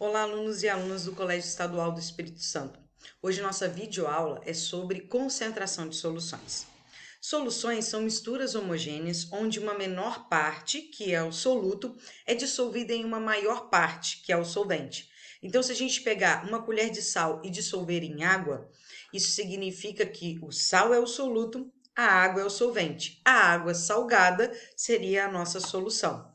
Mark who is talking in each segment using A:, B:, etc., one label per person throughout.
A: Olá, alunos e alunas do Colégio Estadual do Espírito Santo. Hoje nossa videoaula é sobre concentração de soluções. Soluções são misturas homogêneas onde uma menor parte, que é o soluto, é dissolvida em uma maior parte, que é o solvente. Então, se a gente pegar uma colher de sal e dissolver em água, isso significa que o sal é o soluto, a água é o solvente. A água salgada seria a nossa solução.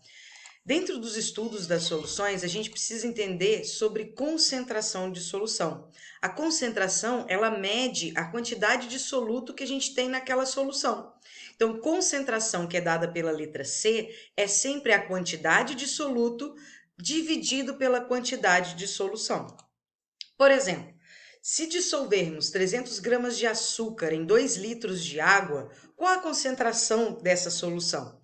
A: Dentro dos estudos das soluções, a gente precisa entender sobre concentração de solução. A concentração, ela mede a quantidade de soluto que a gente tem naquela solução. Então, concentração, que é dada pela letra C, é sempre a quantidade de soluto dividido pela quantidade de solução. Por exemplo, se dissolvermos 300 gramas de açúcar em 2 litros de água, qual a concentração dessa solução?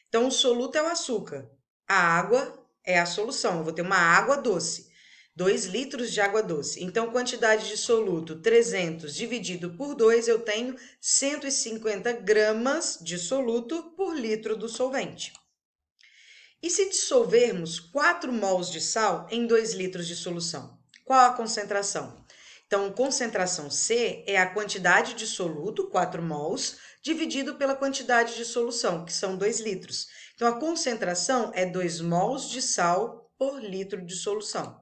A: Então, o soluto é o açúcar, a água é a solução. Eu vou ter uma água doce, 2 litros de água doce. Então, quantidade de soluto, 300 dividido por 2, eu tenho 150 gramas de soluto por litro do solvente. E se dissolvermos 4 mols de sal em 2 litros de solução? Qual a concentração? Então, concentração C é a quantidade de soluto, 4 mols, dividido pela quantidade de solução, que são 2 litros. Então, a concentração é 2 mols de sal por litro de solução.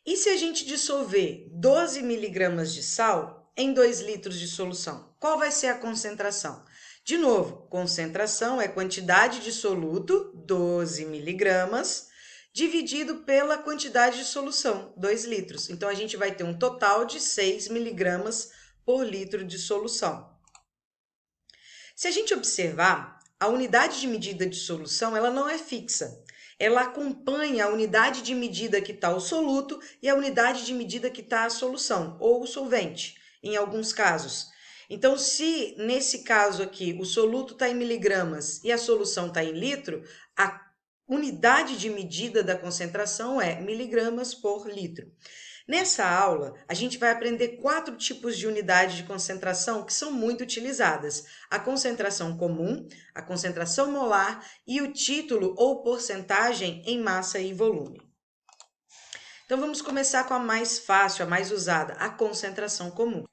A: E se a gente dissolver 12 miligramas de sal em 2 litros de solução? Qual vai ser a concentração? De novo, concentração é quantidade de soluto, 12 miligramas, dividido pela quantidade de solução, 2 litros. Então, a gente vai ter um total de 6 miligramas por litro de solução. Se a gente observar, a unidade de medida de solução ela não é fixa. Ela acompanha a unidade de medida que está o soluto e a unidade de medida que está a solução, ou o solvente, em alguns casos. Então, se nesse caso aqui o soluto está em miligramas e a solução está em litro, a unidade de medida da concentração é miligramas por litro. Nessa aula, a gente vai aprender 4 tipos de unidade de concentração que são muito utilizadas: a concentração comum, a concentração molar e o título ou porcentagem em massa e volume. Então vamos começar com a mais fácil, a mais usada, a concentração comum.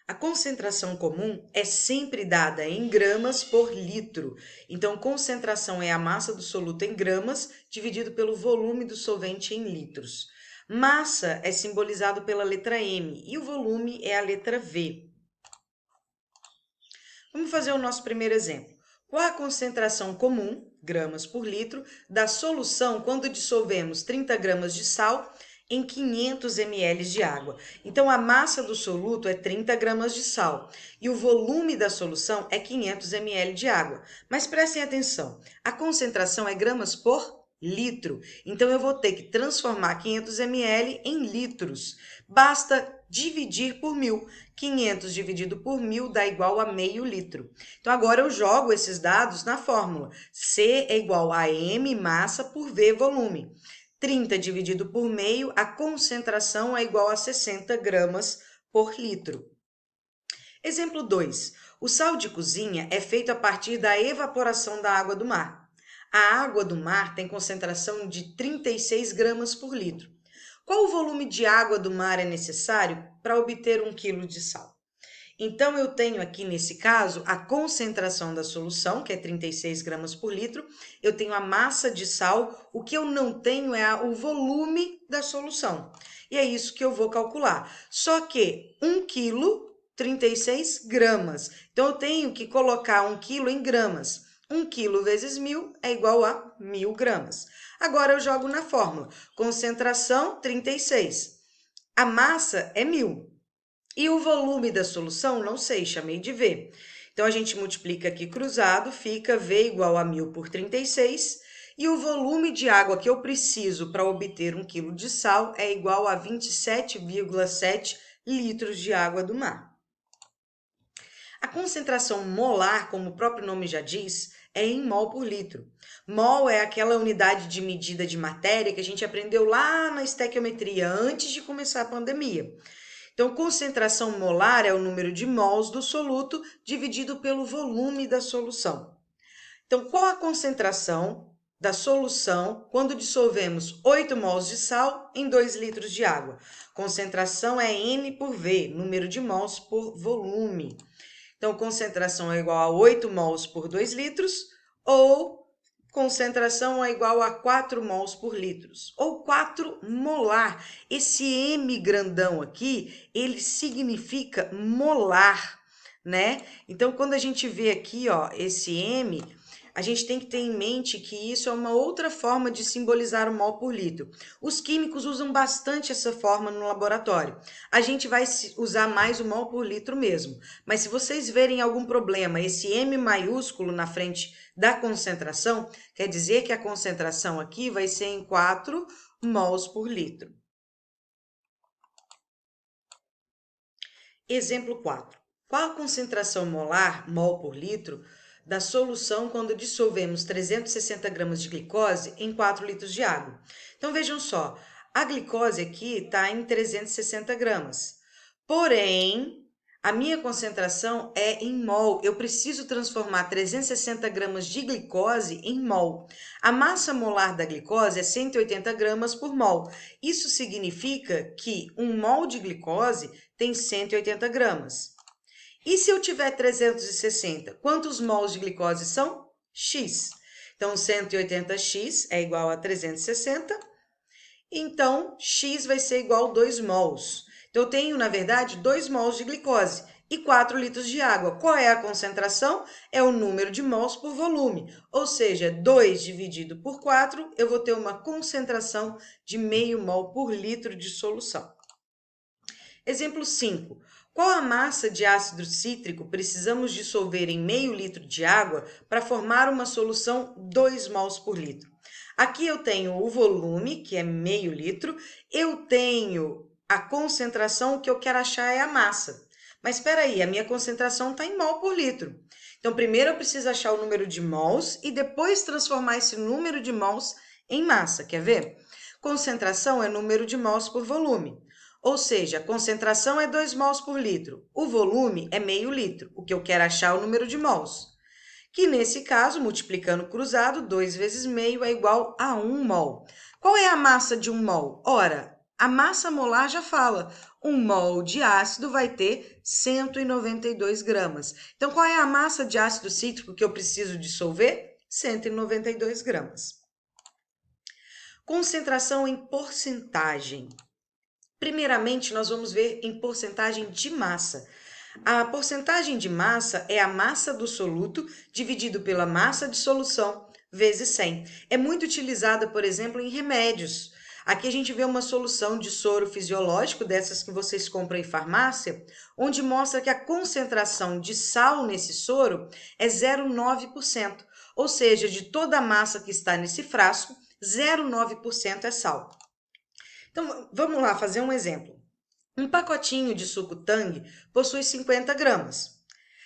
A: A concentração comum é sempre dada em gramas por litro. Então, concentração é a massa do soluto em gramas dividido pelo volume do solvente em litros. Massa é simbolizado pela letra M e o volume é a letra V. Vamos fazer o nosso primeiro exemplo. Qual a concentração comum, gramas por litro, da solução quando dissolvemos 30 gramas de sal em 500 ml de água? Então, a massa do soluto é 30 gramas de sal e o volume da solução é 500 ml de água. Mas prestem atenção, a concentração é gramas por litro. Então, eu vou ter que transformar 500 ml em litros. Basta dividir por 1.000. 500 dividido por 1.000 dá igual a meio litro. Então, agora eu jogo esses dados na fórmula. C é igual a M, massa, por V, volume. 30 dividido por meio, a concentração é igual a 60 gramas por litro. Exemplo 2. O sal de cozinha é feito a partir da evaporação da água do mar. A água do mar tem concentração de 36 gramas por litro. Qual o volume de água do mar é necessário para obter 1 quilo de sal? Então, eu tenho aqui, nesse caso, a concentração da solução, que é 36 gramas por litro. Eu tenho a massa de sal. O que eu não tenho é o volume da solução. E é isso que eu vou calcular. Só que 1 quilo, 36 gramas. Então, eu tenho que colocar 1 quilo em gramas. 1 quilo vezes 1.000 é igual a 1.000 gramas. Agora, eu jogo na fórmula. Concentração, 36. A massa é 1.000. E o volume da solução, não sei, chamei de V. Então, a gente multiplica aqui cruzado, fica V igual a 1.000 por 36. E o volume de água que eu preciso para obter 1 quilo de sal é igual a 27,7 litros de água do mar. A concentração molar, como o próprio nome já diz, é em mol por litro. Mol é aquela unidade de medida de matéria que a gente aprendeu lá na estequiometria, antes de começar a pandemia. Então, concentração molar é o número de mols do soluto dividido pelo volume da solução. Então, qual a concentração da solução quando dissolvemos 8 mols de sal em 2 litros de água. Concentração é N por V, número de mols por volume. Então, concentração é igual a 8 mols por 2 litros, ou concentração é igual a 4 mols por litros, ou 4 molar. Esse M grandão aqui, ele significa molar, né? Então, quando a gente vê aqui, ó, esse M, a gente tem que ter em mente que isso é uma outra forma de simbolizar o mol por litro. Os químicos usam bastante essa forma no laboratório. A gente vai usar mais o mol por litro mesmo. Mas se vocês verem algum problema, esse M maiúsculo na frente da concentração, quer dizer que a concentração aqui vai ser em 4 mols por litro. Exemplo 4. Qual a concentração molar, mol por litro, da solução quando dissolvemos 360 gramas de glicose em 4 litros de água? Então, vejam só, a glicose aqui está em 360 gramas. Porém, a minha concentração é em mol. Eu preciso transformar 360 gramas de glicose em mol. A massa molar da glicose é 180 gramas por mol. Isso significa que 1 mol de glicose tem 180 gramas. E se eu tiver 360, quantos mols de glicose são? X. Então, 180x é igual a 360. Então, X vai ser igual a 2 mols. Então, eu tenho, na verdade, 2 mols de glicose e 4 litros de água. Qual é a concentração? É o número de mols por volume. Ou seja, 2 dividido por 4, eu vou ter uma concentração de meio mol por litro de solução. Exemplo 5. Qual a massa de ácido cítrico precisamos dissolver em meio litro de água para formar uma solução 2 mols por litro? Aqui eu tenho o volume, que é meio litro, eu tenho a concentração, o que eu quero achar é a massa. Mas espera aí, a minha concentração está em mol por litro. Então, primeiro eu preciso achar o número de mols e depois transformar esse número de mols em massa. Quer ver? Concentração é número de mols por volume. Ou seja, a concentração é 2 mols por litro. O volume é meio litro. O que eu quero achar é o número de mols. Que nesse caso, multiplicando cruzado, 2 vezes meio é igual a 1 mol. Qual é a massa de 1 mol? Ora, a massa molar já fala. 1 mol de ácido vai ter 192 gramas. Então, qual é a massa de ácido cítrico que eu preciso dissolver? 192 gramas. Concentração em porcentagem. Primeiramente, nós vamos ver em porcentagem de massa. A porcentagem de massa é a massa do soluto dividido pela massa de solução vezes 100. É muito utilizada, por exemplo, em remédios. Aqui a gente vê uma solução de soro fisiológico, dessas que vocês compram em farmácia, onde mostra que a concentração de sal nesse soro é 0,9%. Ou seja, de toda a massa que está nesse frasco, 0,9% é sal. Então, vamos lá fazer um exemplo. Um pacotinho de suco Tang possui 50 gramas.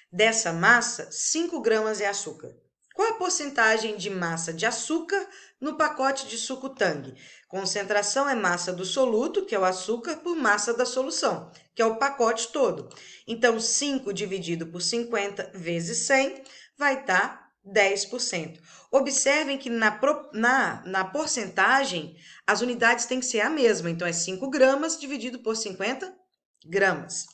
A: Dessa massa, 5 gramas é açúcar. Qual a porcentagem de massa de açúcar no pacote de suco Tang? Concentração é massa do soluto, que é o açúcar, por massa da solução, que é o pacote todo. Então, 5 dividido por 50 vezes 100 vai dar 10%. Observem que na porcentagem, as unidades têm que ser a mesma. Então, é 5 gramas dividido por 50 gramas.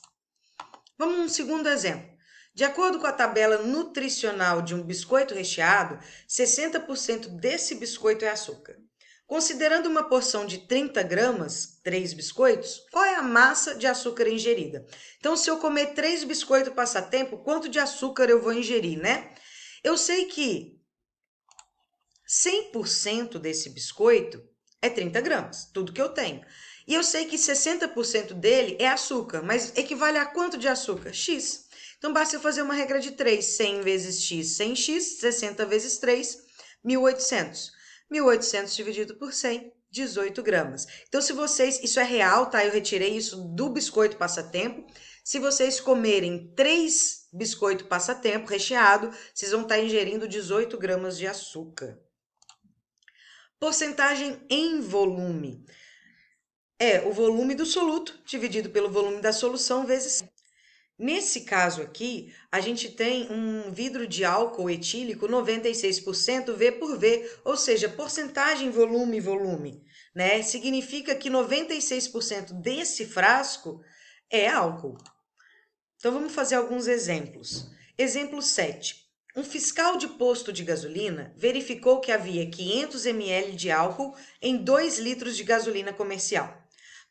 A: Vamos a um segundo exemplo. De acordo com a tabela nutricional de um biscoito recheado, 60% desse biscoito é açúcar. Considerando uma porção de 30 gramas, 3 biscoitos, qual é a massa de açúcar ingerida? Então, se eu comer 3 biscoitos passatempo, quanto de açúcar eu vou ingerir, né? Eu sei que 100% desse biscoito é 30 gramas, tudo que eu tenho. E eu sei que 60% dele é açúcar, mas equivale a quanto de açúcar? X. Então, basta eu fazer uma regra de 3. 100 vezes x, 100x, 60 vezes 3, 1.800. 1.800 dividido por 100, 18 gramas. Então, se vocês... Isso é real, tá? Eu retirei isso do biscoito passatempo. Se vocês comerem 3 biscoito passatempo recheado, vocês vão estar ingerindo 18 gramas de açúcar. Porcentagem em volume. É o volume do soluto dividido pelo volume da solução vezes 100. Nesse caso aqui, a gente tem um vidro de álcool etílico 96% V por V, ou seja, porcentagem volume volume, né? Significa que 96% desse frasco é álcool. Então vamos fazer alguns exemplos. Exemplo 7. Um fiscal de posto de gasolina verificou que havia 500 ml de álcool em 2 litros de gasolina comercial.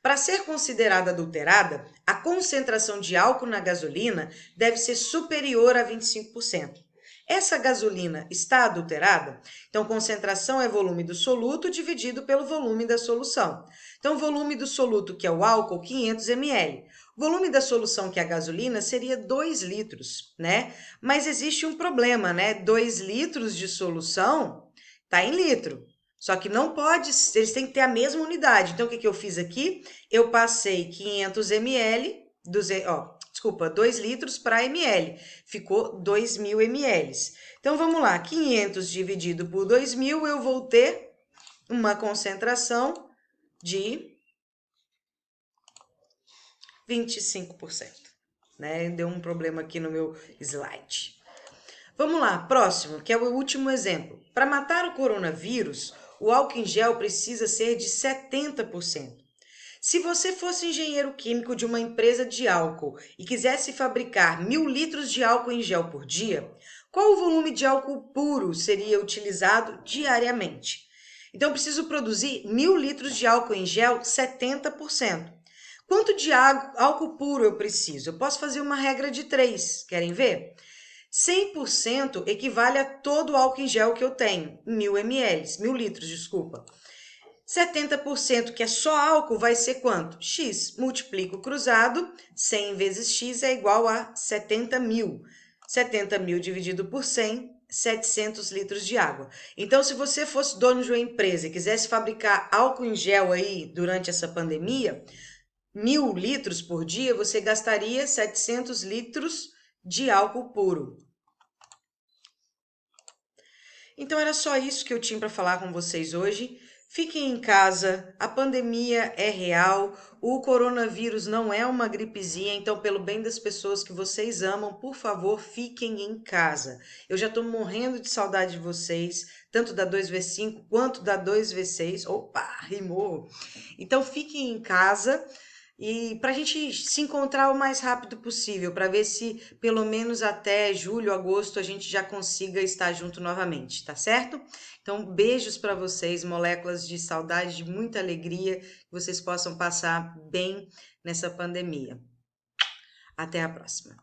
A: Para ser considerada adulterada, a concentração de álcool na gasolina deve ser superior a 25%. Essa gasolina está adulterada? Então, concentração é volume do soluto dividido pelo volume da solução. Então, o volume do soluto, que é o álcool, 500 ml. O volume da solução, que é a gasolina, seria 2 litros, né? Mas existe um problema, né? 2 litros de solução está em litro. Só que não pode, eles têm que ter a mesma unidade. Então, o que eu fiz aqui? Eu passei 500 ml, 2 litros para ml. Ficou 2.000 ml. Então, vamos lá. 500 dividido por 2.000, eu vou ter uma concentração de 25%. Né? Deu um problema aqui no meu slide. Vamos lá, próximo, que é o último exemplo. Para matar o coronavírus, o álcool em gel precisa ser de 70%. Se você fosse engenheiro químico de uma empresa de álcool e quisesse fabricar 1.000 litros de álcool em gel por dia, qual o volume de álcool puro seria utilizado diariamente? Então, eu preciso produzir 1.000 litros de álcool em gel, 70%. Quanto de álcool puro eu preciso? Eu posso fazer uma regra de 3, querem ver? 100% equivale a todo o álcool em gel que eu tenho, 1.000 ml, 1.000 litros, desculpa. 70%, que é só álcool, vai ser quanto? X, multiplico cruzado, 100 vezes X é igual a 70.000. 70.000 dividido por 100, 700 litros de água. Então, se você fosse dono de uma empresa e quisesse fabricar álcool em gel aí durante essa pandemia, 1.000 litros por dia, você gastaria 700 litros de álcool puro. Então era só isso que eu tinha para falar com vocês hoje. Fiquem em casa, a pandemia é real, o coronavírus não é uma gripezinha, então pelo bem das pessoas que vocês amam, por favor, fiquem em casa. Eu já estou morrendo de saudade de vocês, tanto da 2V5 quanto da 2V6. Opa, rimou! Então fiquem em casa. E para a gente se encontrar o mais rápido possível, para ver se pelo menos até julho, agosto, a gente já consiga estar junto novamente, tá certo? Então, beijos para vocês, moléculas de saudade, de muita alegria, que vocês possam passar bem nessa pandemia. Até a próxima.